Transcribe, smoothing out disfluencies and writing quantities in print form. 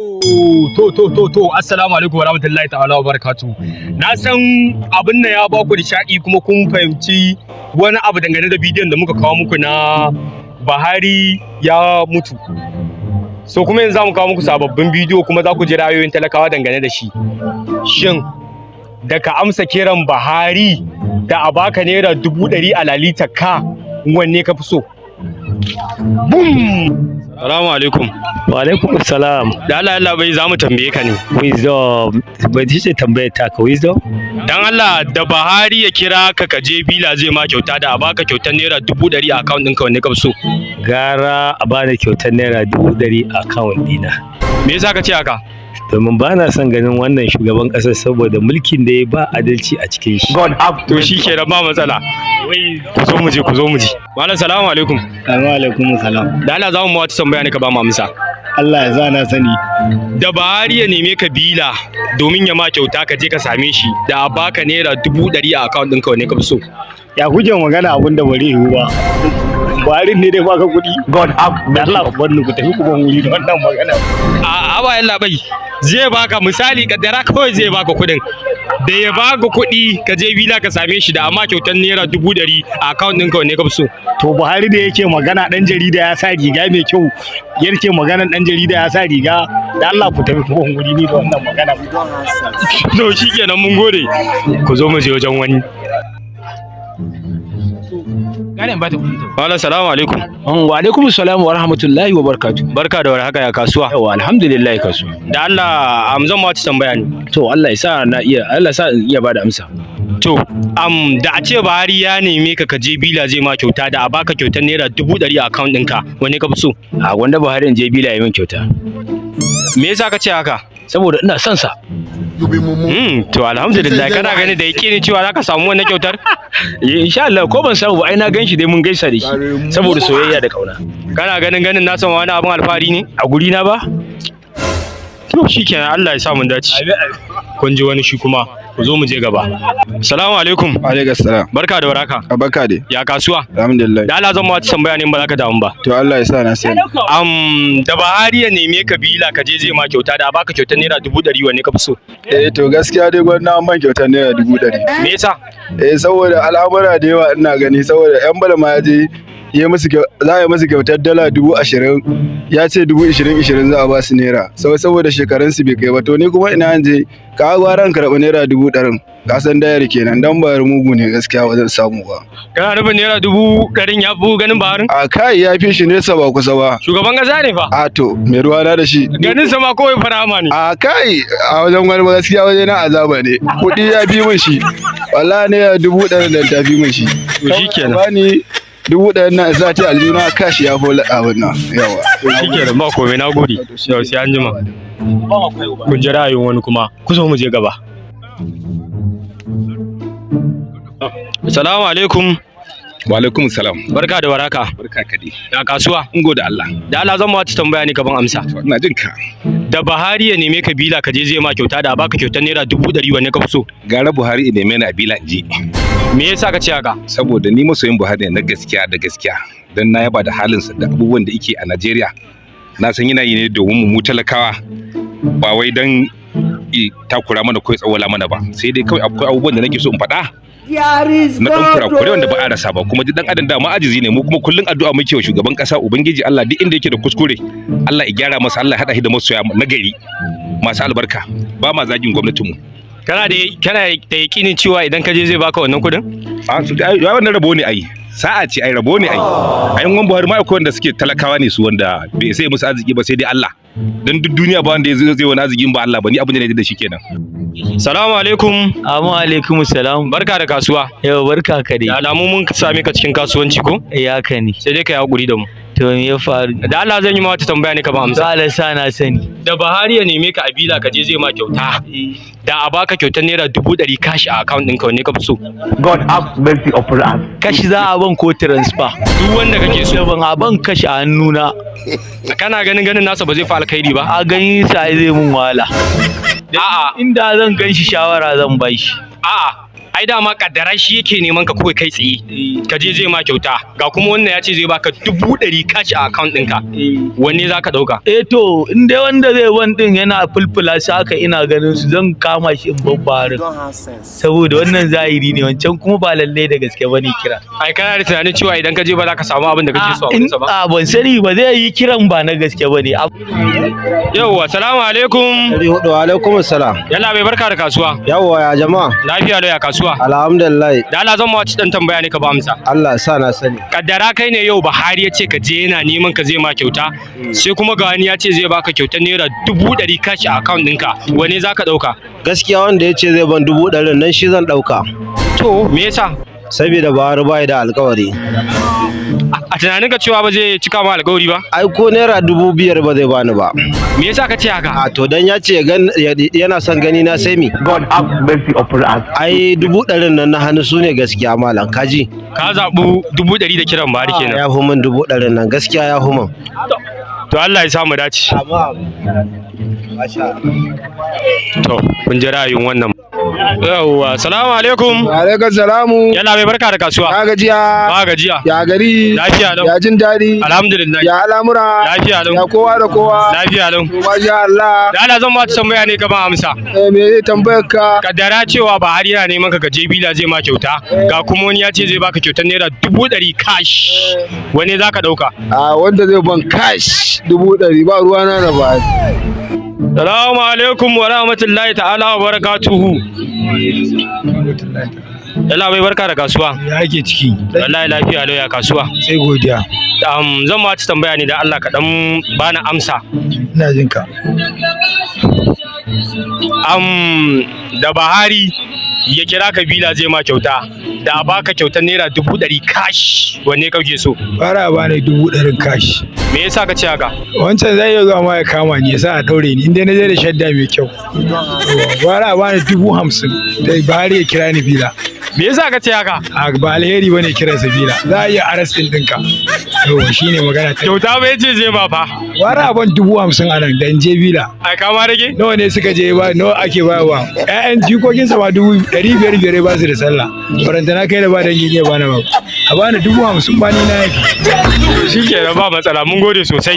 Assalamu alaikum warahmatullahi ta'ala wa barakatuh. Na san abin nan ya baku nishaɗi kuma kun fahimci wani abu dangane da bidiyon da muka kawo muku na Buhari ya mutu. So kuma yanzu za mu kawo muku sababbin bidiyo kuma za ku ji ra'ayoyin talakawa dangane da shi. Shin da ka amsa kiran Buhari da a baka naira 100 a lalita ka wanne ka fi so? Boom! Salamu alaikum. Wa alaikum salam. Da Allah bai za mu tambaye ka ne. Wisdom. Bai ce tambayar ta ka wisdom? Dan Allah da Buhari ya kira ka je bila zai ma kyauta da a baka kyautar naira 100 a account ɗinka wanne ka fi so? Gara a bani kyautar naira 100 a account ɗina. Me yasa ka ce haka? Domin ba na son ganin wannan shugaban ƙasar saboda mulkin da ya ba adalci a cikin shi. God up. To shi kenan ba matsala. Ku zo mu je. Malam salamu alaikum. Wa alaikum salam. Da Allah za mu wata tambaya ne ka ba mu amsa. Allah ya sa na sani. Da Buhari ya neme ka bila domin ya ma kyauta ka je ka same shi da a baka naira 100 a account ɗinka wanne ka fi so? Ya kuke magana abin da bari yiwu ba. Buhari ne dai baka kuɗi. God up. Da Allah ku bar ni ku tafi ku ban wuri da wannan magana. A ba yalla bai. Zai baka misali kaddara kawai zai baka kuɗin. Da ya baka kuɗi ka je bila ka same shi da amma kyautar naira 100 a account ɗinka wanne ka fi so? To Buhari da yake magana dan jarida ya sa riga mai kyau, yake magana dan jarida ya sa riga, da Allah ku tafi ku ban wuri ni da wannan magana. To shikenan mun gode. Ku zo mu je wajen wani. Wala salamu alaikum. Wa alaikum salam wa rahmatullahi wa barakatuh. Barka da warhaka ya kasuwa. Yawa alhamdulillah kasuwa. Da Allah zan ma wata tambaya ne. To Allah ya sa in iya bada amsa. To da a ce Buhari ya neme ka je bila zai ma kyauta da a baka kyautar naira 100 a account ɗinka wanne ka fi so? A wanda Buhari in je bila ya min kyauta. Me yasa ka ce haka? Saboda ina son sa. To alhamdulillah kana gani da yake ne cewa zaka samu wannan kyautar? Insha Allah ko ban samu ba ai na ganshi dai mun gaisa da shi saboda soyayya da kauna. Kana ganin na san wani abin alfahari ne a guri na ba? To shikenan Allah ya sa mun dace. Kun ji wani shi kuma ku zo mu je gaba. Assalamu alaikum. Wa alaikum salam. Barka da warhaka. Barka dai. Ya kasuwa? Alhamdulillah. Da Allah zan ma wata tambaya ne ba za ka damu ba. To Allah ya sa na sani. Da Buhari ya neme ka bila ka je zai ma kyauta da a baka kyautar naira 100 wanne ka fi so? To gaskiya dai gwamnati an ban kyautar naira 100. Me yasa? Saboda al'amura da yawa ina gani saboda yan bala ma ya je za a yi musu kyautar dala 20,000 ya ce 20,000 za a ba su naira saboda shekarun su bai kai ba to ni kuma ina je ka gwaran karɓa naira 100,000 ka san dayar kenan dan bayar mugu ne gaskiya wajen samu ba. Kana nufin naira 100,000 ya fi ganin Buhari? A kai ya fi shi nesa ba kusa ba. Shugaban kasa ne fa? A to me ruwa na da shi. Ganin sa ma kawai farama ne. A kai a wajen wani gaskiya wajen na azaba ne. Kuɗi ya fi min shi. Wallahi naira 100,000 da ta fi min shi. To shikenan. Bani 100,000 na za ta aljuna kashi ya fola abin nan yawa. Shikenan ba komai na gode. Yau sai an jima. Kun ji ra'ayin wani kuma ku zo mu je gaba. Assalamu alaikum. Wa alaikum salam. Barka da warhaka. Barka ka dai. Ya kasuwa? In gode Allah. Da Allah zan ma wata tambaya ne ka ban amsa. Ina jin ka. Da Buhari ya neme ka bila ka je zai ma kyauta da a baka kyautar naira 100 wanne ka fi so? Gara Buhari ya neme ni a bila in je. Me yasa ka ce haka? Saboda ni masoyin Buhari ne na gaskiya da gaskiya. Dan na yaba da halinsa da abubuwan da yake a Najeriya. Na san yana yi ne domin mu talakawa. Ba wai dan takura mana ko tsawala mana ba. Sai dai kawai akwai abubuwan da nake so in faɗa. Na dan kurakure wanda ba a rasa ba kuma dan adam da ma ajizi ne mu kuma kullun addu'a muke wa shugaban kasa ubangiji Allah duk inda yake da kuskure Allah ya gyara masa Allah ya hada shi da masoya na gari masu albarka ba ma zagin gwamnatin mu. Kana da yakinin cewa idan ka je zai baka wannan kudin? A su ai wannan rabo ne ai sa'a ce ai rabo ne ai ayin wan Buhari ma akwai wanda suke talakawa ne su wanda bai sai musu arziki ba sai dai Allah dan duk duniya ba wanda zai wani arzikin ba Allah ba ni abin da ne da shi kenan. Salamu alaikum. Amma alaikum salam. Barka da kasuwa. Yau barka ka dai. Da alamu mun same ka cikin kasuwanci ko? Ya ka ne. Sai dai ka yi hakuri da mu. To me ya faru? Da Allah zan yi ma wata tambaya ne ka ba amsa. To Allah sa na sani. Da Buhari ya neme ka a bila ka je zai ma kyauta. Da a baka kyautar naira 100 cash a account ɗinka wanne ka fi so? God have mercy upon us. Kashi za a ban ko transfer? Duk wanda kake so. Ban a ban kashi a hannuna. Kana ganin nasa ba zai fa alkhairi ba? A ganin sa zai mun wahala. A'a inda zan ganshi shawara zan bai shi. A'a ai dama kaddara shi yake neman ka kawai kai tsaye ka je zai ma kyauta ga kuma wannan ya ce zai baka 100 cash a account ɗinka wanne za ka ɗauka? To in dai wanda zai ban din yana fulfula shi haka ina ganin su zan kama shi in babbarin saboda wannan zahiri ne wancan kuma ba lallai da gaske bane kira. Ai kana da tunanin cewa idan ka je ba za ka samu abin da kake so a wurinsa ba? Ban sani ba zai yi kiran ba na gaske bane. Yawwa salamu alaikum. Wa alaikum salam. Yalla bai barka da kasuwa. Yawwa ya jama'a. Lafiya da ya kasuwa. Alhamdulillah. Da Allah zan ma wata dan tambaya ne ka ba amsa. Allah sa na sani. Kaddara kai ne yau Buhari ya ce ka je yana neman ka zai ma kyauta sai kuma ga wani ya ce zai baka kyautar naira 100 cash a account ɗinka wane za ka ɗauka? Gaskiya wanda ya ce zai ban 100 nan shi zan ɗauka. To me yasa? Saboda Buhari bai da alkawari. A tunanin ka cewa ba zai cika ma alkawari ba? Ai ko naira 5,000 ba zai bani ba. Me yasa ka ce haka? A to dan ya ce yana son gani na sai mi. God have mercy upon us. Ai 100 nan na hannu su ne gaskiya malam kaji. Ka zaɓu 100 da kiran Buhari kenan. Ya hu min 100 nan gaskiya ya hu min. To Allah ya samu dace. To kun ji ra'ayin wannan. Yawwa salamu alaikum. Wa alaikum salamu. Yalla bai barka da kasuwa. Ya gajiya. Ba gajiya. Ya gari. Lafiya lau. Ya jin daɗi. Alhamdulillah. Ya al'amura. Lafiya lau. Ya kowa da kowa. Lafiya lau. Masha Allah. Da Allah zan ba ta tambaya ne ka ba amsa. Me zai tambayar ka? Kaddara cewa Buhari yana neman ka je bila zai ma kyauta ga kuma wani ya ce zai baka kyautar naira 100 cash wane za ka ɗauka? Wanda zai ban cash 100 ba ruwana na ba. Salamu alaikum wa rahmatullahi ta'ala wa barakatuhu. Yalla bai barka da kasuwa. Ya ake ciki? Wallahi lafiya lau ya kasuwa. Sai godiya. Zan ma ta tambaya ne da Allah ka dan bani amsa. Ina jin ka. Da Buhari ya kira ka bila zai ma kyauta da a baka kyautar naira 100 cash wanne kake so? Fara bani 100 cash. Me yasa ka ce haka? Wancan zai iya zuwa ma ya kama ni yasa a daure ni inda na je da shadda mai kyau. Fara bani 50,000 da Buhari ya kira ni bila. Me yasa ka ce haka? Ba alheri bane kiran sa bila. Za a iya arrestin ɗinka. Yawa shine magana ta. Kyauta bai ce zai ma fa. Fara ban 50,000 a nan dan je bila. Ai kama rage? Nawa ne suka je ba nawa ake bayarwa? ƴaƴan jikokinsa ma 500 ba su da sallah. Barantana kai da ba dangin iya bana ba. A bani 50,000 ba ni na yake. Shikenan ba matsala mun gode sosai.